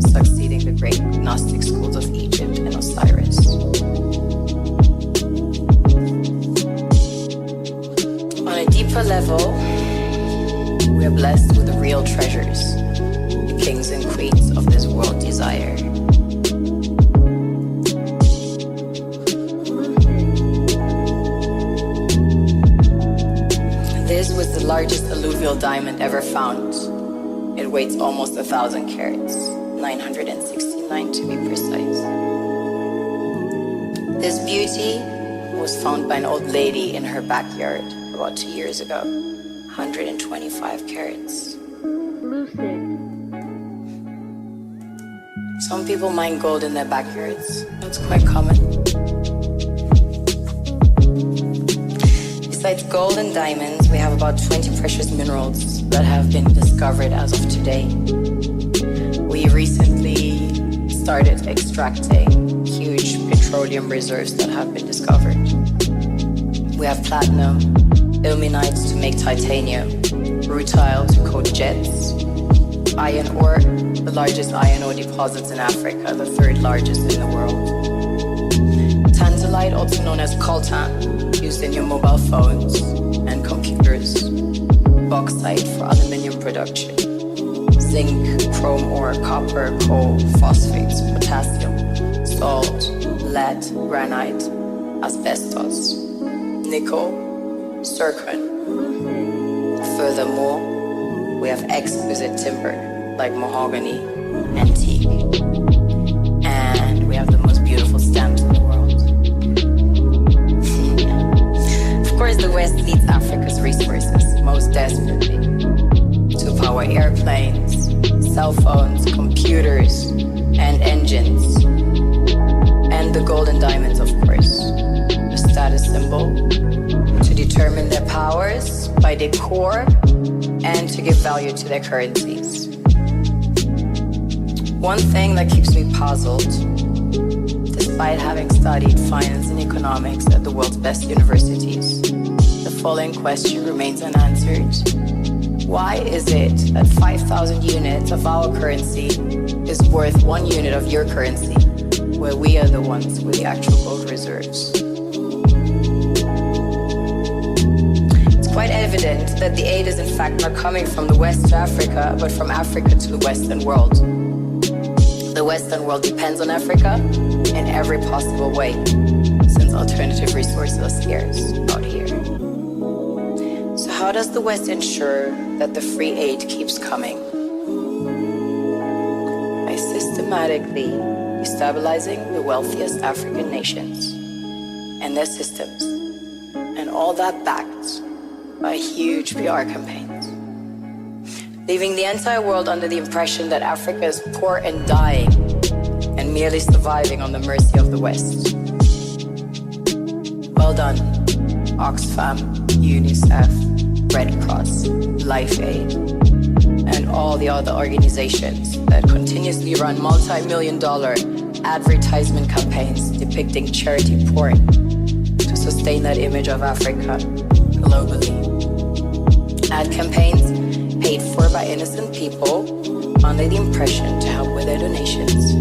succeeding the great Gnostic schools of Egypt and Osiris. On a deeper level, we are blessed with the real treasures, the kings and queens of this world desire. This was the largest alluvial diamond ever found. It weighs almost 1,000 carats, 969 to be precise. This beauty was found by an old lady in her backyard about 2 years ago, 125 carats. Some people mine gold in their backyards. That's quite common. Besides gold and diamonds, we have about 20 precious minerals that have been discovered as of today. We recently started extracting huge petroleum reserves that have been discovered. We have platinum, ilmenite to make titanium, rutile to coat jets, iron ore, the largest iron ore deposits in Africa, the third largest in the world. Tantalite, also known as coltan, used in your mobile phones and computers. Bauxite for aluminium production. Zinc, chrome ore, copper, coal, phosphates, potassium, salt, lead, granite, asbestos, nickel, zircon. Furthermore, we have exquisite timber like mahogany and teak. And we have the most beautiful stamps in the world. Of course, the West needs Africa's resources most desperately to power airplanes, cell phones, computers, and engines. And the gold and diamonds, of course, a status symbol to determine their powers by decor and to give value to their currencies. One thing that keeps me puzzled, despite having studied finance and economics at the world's best universities, the following question remains unanswered. Why is it that 5,000 units of our currency is worth 1 unit of your currency, where we are the ones with the actual gold reserves? It's quite evident that the aid is in fact not coming from the West to Africa, but from Africa to the Western world. The Western world depends on Africa in every possible way, since alternative resources are scarce out here. So how does the West ensure that the free aid keeps coming? By systematically destabilizing the wealthiest African nations and their systems, and all that backed by huge PR campaigns, leaving the entire world under the impression that Africa is poor and dying and merely surviving on the mercy of the West. Well done, Oxfam, UNICEF, Red Cross, Life Aid. and all the other organizations that continuously run multi-million-dollar advertisement campaigns depicting charity porn to sustain that image of Africa globally. Ad campaigns paid for by innocent people under the impression to help with their donations.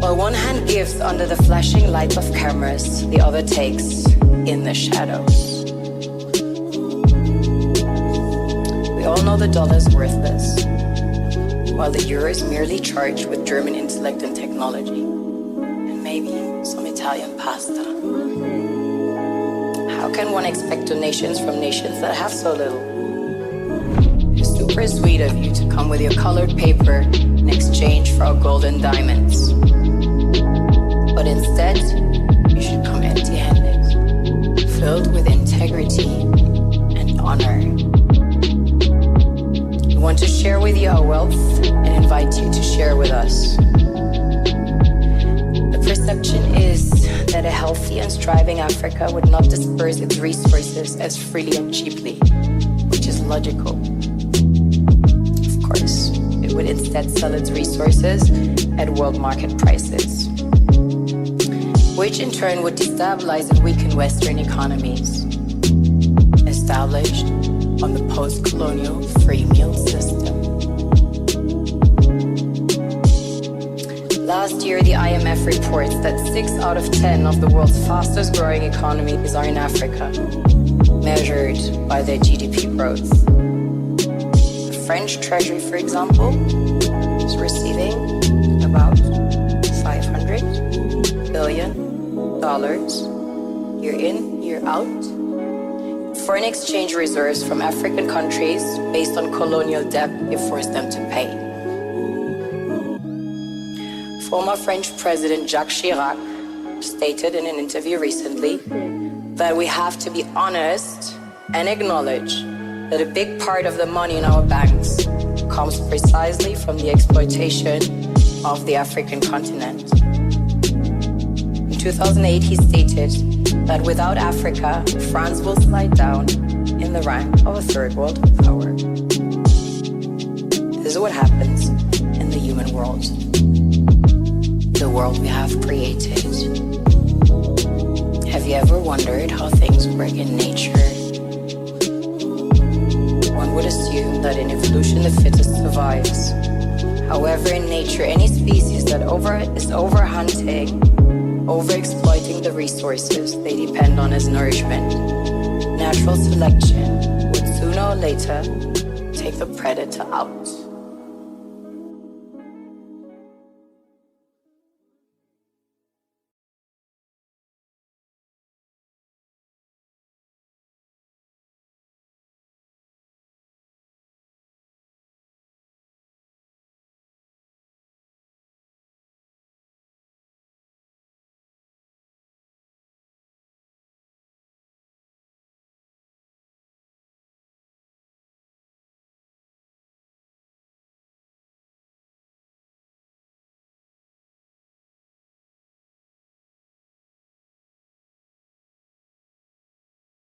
While one hand gives under the flashing lights of cameras, the other takes in the shadows. We all know the dollar is worthless, while the euro is merely charged with German intellect and technology, and maybe some Italian pasta. How can one expect donations from nations that have so little? It's super sweet of you to come with your colored paper in exchange for our gold and diamonds. But instead, you should come empty-handed, filled with integrity and honor. We want to share with you our wealth and invite you to share with us. The perception is that a healthy and striving Africa would not disperse its resources as freely and cheaply, which is logical. Of course, it would instead sell its resources at world market prices, which in turn would destabilize and weaken Western economies, established on the post-colonial free meal system. Last year, the IMF reports that 6 out of 10 of the world's fastest growing economies are in Africa, measured by their GDP growth. The French Treasury, for example, is receiving about $500 billion year in, year out. Foreign exchange reserves from African countries based on colonial debt it forced them to pay. Former French President Jacques Chirac stated in an interview recently that we have to be honest and acknowledge that a big part of the money in our banks comes precisely from the exploitation of the African continent. In 2008, he stated that without Africa, France will slide down in the rank of a third world power. This is what happens in the human world, the world we have created. Have you ever wondered how things work in nature? One would assume that in evolution the fittest survives. However, in nature, any species that is overhunting, overexploiting the resources they depend on as nourishment, natural selection would sooner or later take the predator out.